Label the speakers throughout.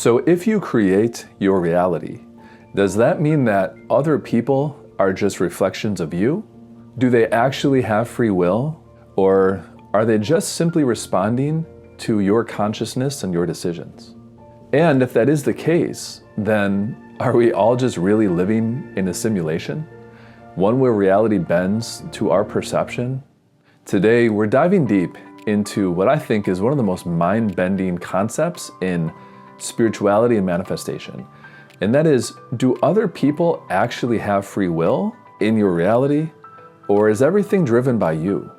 Speaker 1: So if you create your reality, does that mean that other people are just reflections of you? Do they actually have free will? Or are they just simply responding to your consciousness and your decisions? And if that is the case, then are we all just really living in a simulation? One where reality bends to our perception? Today, we're diving deep into what I think is one of the most mind-bending concepts in spirituality and manifestation. And that is, do other people actually have free will in your reality, or is everything driven by you?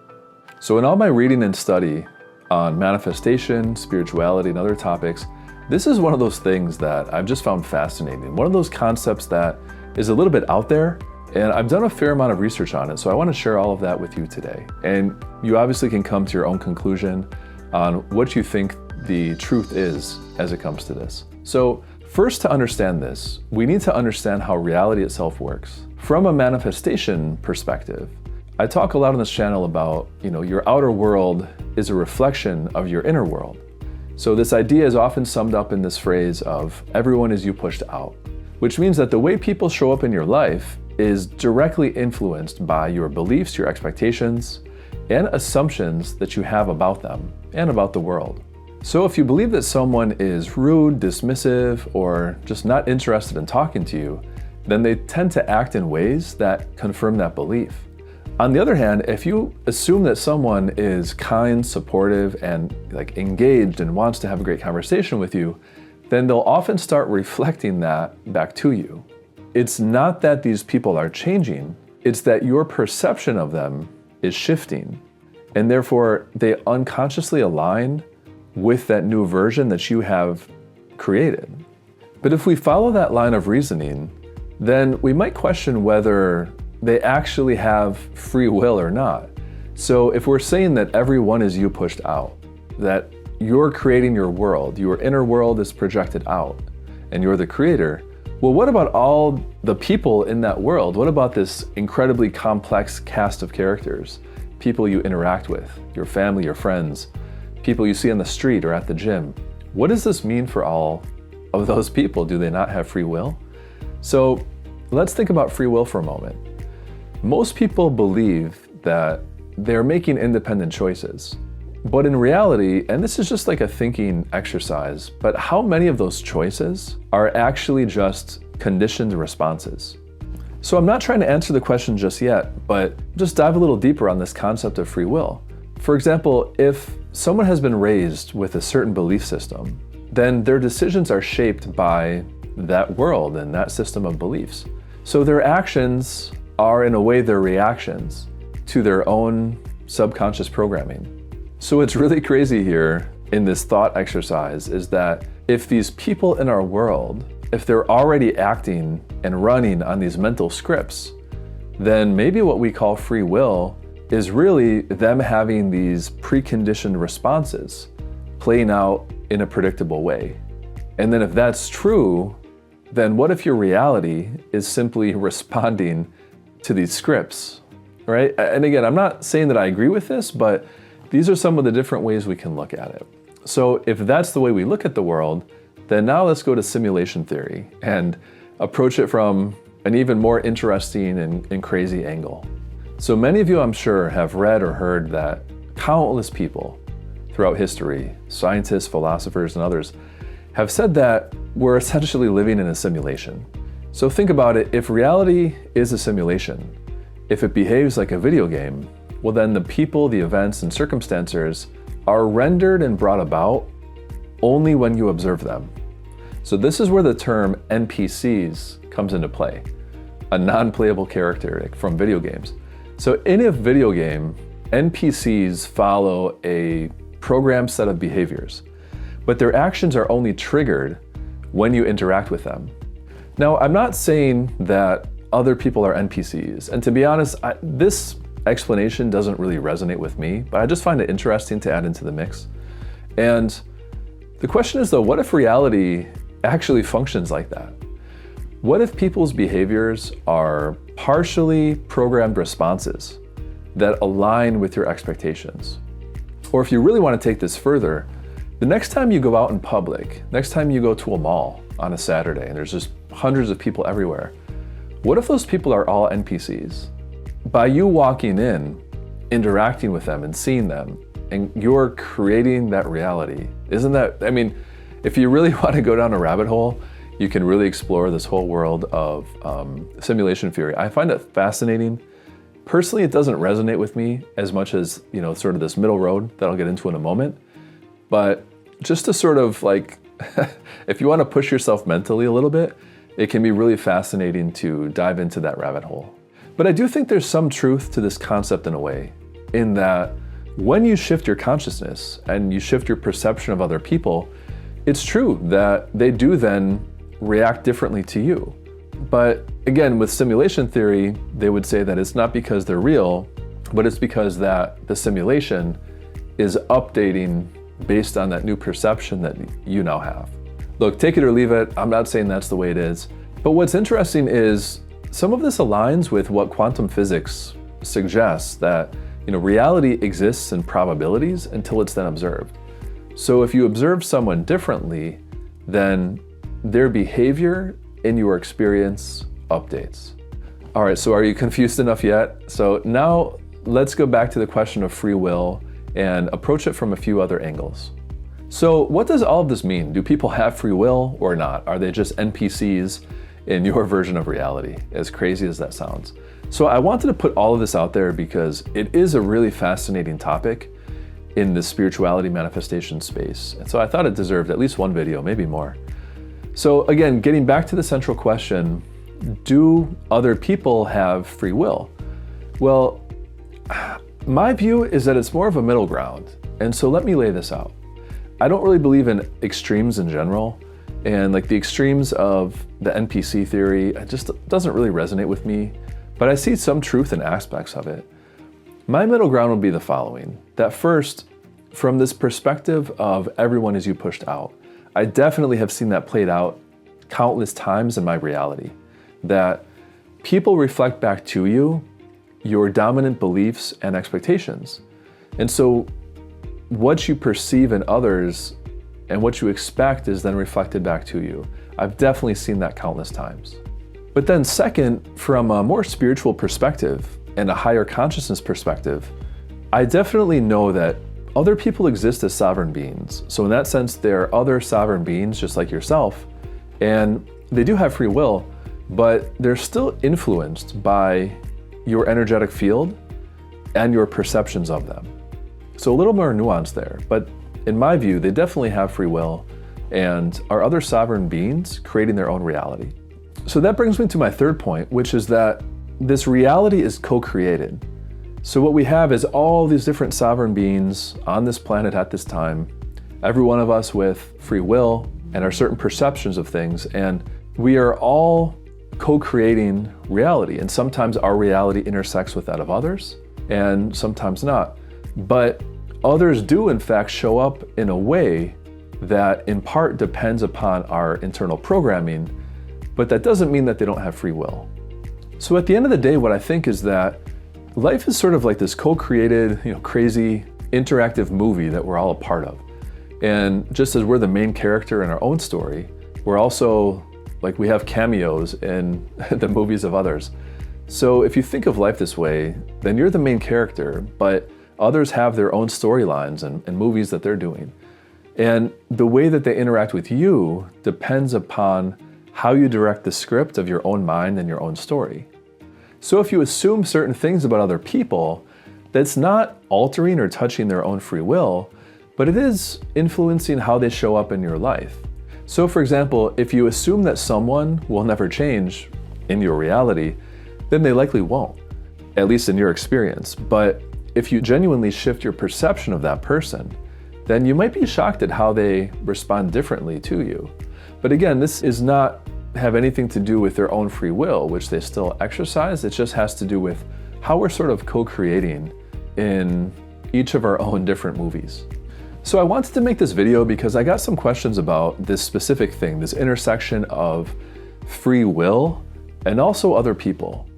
Speaker 1: So in all my reading and study on manifestation, spirituality, and other topics, this is one of those things that I've just found fascinating. One of those concepts that is a little bit out there, and I've done a fair amount of research on it, so I want to share all of that with you today. And you obviously can come to your own conclusion on what you think the truth is as it comes to this. So first, to understand this, we need to understand how reality itself works. From a manifestation perspective, I talk a lot on this channel about, your outer world is a reflection of your inner world. So this idea is often summed up in this phrase of everyone is you pushed out, which means that the way people show up in your life is directly influenced by your beliefs, your expectations, and assumptions that you have about them and about the world. So if you believe that someone is rude, dismissive, or just not interested in talking to you, then they tend to act in ways that confirm that belief. On the other hand, if you assume that someone is kind, supportive, and engaged and wants to have a great conversation with you, then they'll often start reflecting that back to you. It's not that these people are changing, it's that your perception of them is shifting, and therefore they unconsciously align with that new version that you have created. But if we follow that line of reasoning, then we might question whether they actually have free will or not. So if we're saying that everyone is you pushed out, that you're creating your world, your inner world is projected out, and you're the creator, well, what about all the people in that world? What about this incredibly complex cast of characters? People you interact with, your family, your friends, people you see on the street or at the gym. What does this mean for all of those people? Do they not have free will? So let's think about free will for a moment. Most people believe that they're making independent choices. But in reality, and this is just like a thinking exercise, but how many of those choices are actually just conditioned responses? So I'm not trying to answer the question just yet, but just dive a little deeper on this concept of free will. For example, if someone has been raised with a certain belief system, then their decisions are shaped by that world and that system of beliefs. So their actions are in a way their reactions to their own subconscious programming. So what's really crazy here in this thought exercise is that if these people in our world, if they're already acting and running on these mental scripts, then maybe what we call free will is really them having these preconditioned responses playing out in a predictable way. And then if that's true, then what if your reality is simply responding to these scripts, right? And again, I'm not saying that I agree with this, but these are some of the different ways we can look at it. So if that's the way we look at the world, then now let's go to simulation theory and approach it from an even more interesting and crazy angle. So many of you, I'm sure, have read or heard that countless people throughout history, scientists, philosophers, and others, have said that we're essentially living in a simulation. So think about it, if reality is a simulation, if it behaves like a video game, well then the people, the events, and circumstances are rendered and brought about only when you observe them. So this is where the term NPCs comes into play, a non-playable character from video games. So in a video game, NPCs follow a programmed set of behaviors, but their actions are only triggered when you interact with them. Now, I'm not saying that other people are NPCs, and to be honest, this explanation doesn't really resonate with me, but I just find it interesting to add into the mix. And the question is though, what if reality actually functions like that? What if people's behaviors are partially programmed responses that align with your expectations? Or if you really want to take this further, The next time you go out in public, next time you go to a mall on a Saturday and there's just hundreds of people everywhere, what if those people are all NPCs? By you walking in, interacting with them and seeing them, and you're creating that reality. Isn't that, I mean, if you really want to go down a rabbit hole, you can really explore this whole world of simulation theory. I find it fascinating. Personally, it doesn't resonate with me as much as, sort of this middle road that I'll get into in a moment. But just to sort of like, if you want to push yourself mentally a little bit, it can be really fascinating to dive into that rabbit hole. But I do think there's some truth to this concept in a way, in that when you shift your consciousness and you shift your perception of other people, it's true that they do then react differently to you. But again, with simulation theory, they would say that it's not because they're real, but it's because that the simulation is updating based on that new perception that you now have. Look, take it or leave it. I'm not saying that's the way it is. But what's interesting is some of this aligns with what quantum physics suggests, that reality exists in probabilities until it's then observed. So if you observe someone differently, then their behavior in your experience updates. All right, so are you confused enough yet? So now let's go back to the question of free will and approach it from a few other angles. So what does all of this mean? Do people have free will or not? Are they just NPCs in your version of reality, as crazy as that sounds? So I wanted to put all of this out there because it is a really fascinating topic in the spirituality manifestation space. And so I thought it deserved at least one video, maybe more. So again, getting back to the central question, do other people have free will? Well, my view is that it's more of a middle ground. And so let me lay this out. I don't really believe in extremes in general. And like the extremes of the NPC theory, it just doesn't really resonate with me. But I see some truth in aspects of it. My middle ground would be the following. That first, from this perspective of everyone is you pushed out, I definitely have seen that played out countless times in my reality. That people reflect back to you your dominant beliefs and expectations. And so what you perceive in others and what you expect is then reflected back to you. I've definitely seen that countless times. But then second, from a more spiritual perspective and a higher consciousness perspective, I definitely know that other people exist as sovereign beings. So in that sense, there are other sovereign beings just like yourself, and they do have free will, but they're still influenced by your energetic field and your perceptions of them. So a little more nuance there, but in my view, they definitely have free will and are other sovereign beings creating their own reality. So that brings me to my third point, which is that this reality is co-created. So what we have is all these different sovereign beings on this planet at this time, every one of us with free will and our certain perceptions of things, and we are all co-creating reality. And sometimes our reality intersects with that of others, and sometimes not. But others do in fact show up in a way that in part depends upon our internal programming, but that doesn't mean that they don't have free will. So at the end of the day, what I think is that life is sort of like this co-created, crazy interactive movie that we're all a part of. And just as we're the main character in our own story, we're also like, we have cameos in the movies of others. So if you think of life this way, then you're the main character, but others have their own storylines and movies that they're doing. And the way that they interact with you depends upon how you direct the script of your own mind and your own story. So if you assume certain things about other people, that's not altering or touching their own free will, but it is influencing how they show up in your life. So for example, if you assume that someone will never change in your reality, then they likely won't, at least in your experience. But if you genuinely shift your perception of that person, then you might be shocked at how they respond differently to you. But again, this is not have anything to do with their own free will, which they still exercise. It just has to do with how we're sort of co-creating in each of our own different movies. So I wanted to make this video because I got some questions about this specific thing, this intersection of free will and also other people.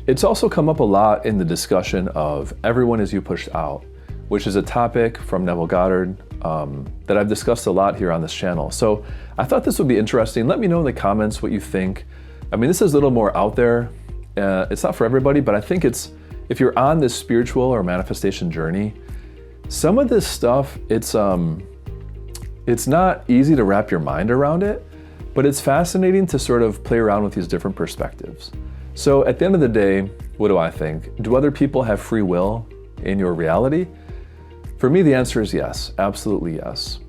Speaker 1: It's also come up a lot in the discussion of everyone is you pushed out, which is a topic from Neville Goddard that I've discussed a lot here on this channel. So I thought this would be interesting. Let me know in the comments what you think. I mean, this is a little more out there. It's not for everybody, but I think if you're on this spiritual or manifestation journey, some of this stuff, it's not easy to wrap your mind around it, but it's fascinating to sort of play around with these different perspectives. So at the end of the day, what do I think? Do other people have free will in your reality? For me, the answer is yes, absolutely yes.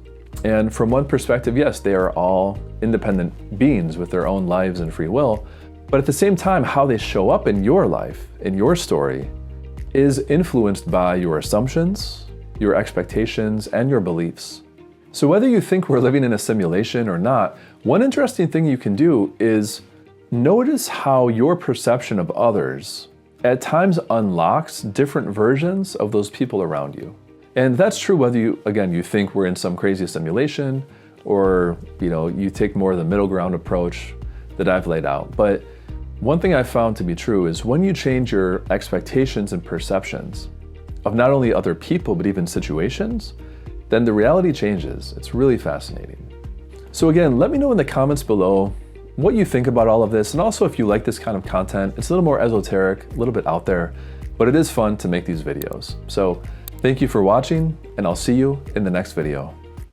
Speaker 1: And from one perspective, yes, they are all independent beings with their own lives and free will. But at the same time, how they show up in your life, in your story, is influenced by your assumptions, your expectations, and your beliefs. So whether you think we're living in a simulation or not, one interesting thing you can do is notice how your perception of others at times unlocks different versions of those people around you. And that's true whether you think we're in some crazy simulation or you take more of the middle ground approach that I've laid out. But one thing I've found to be true is when you change your expectations and perceptions of not only other people, but even situations, then the reality changes. It's really fascinating. So again, let me know in the comments below what you think about all of this, and also if you like this kind of content. It's a little more esoteric, a little bit out there, but it is fun to make these videos. So thank you for watching, and I'll see you in the next video.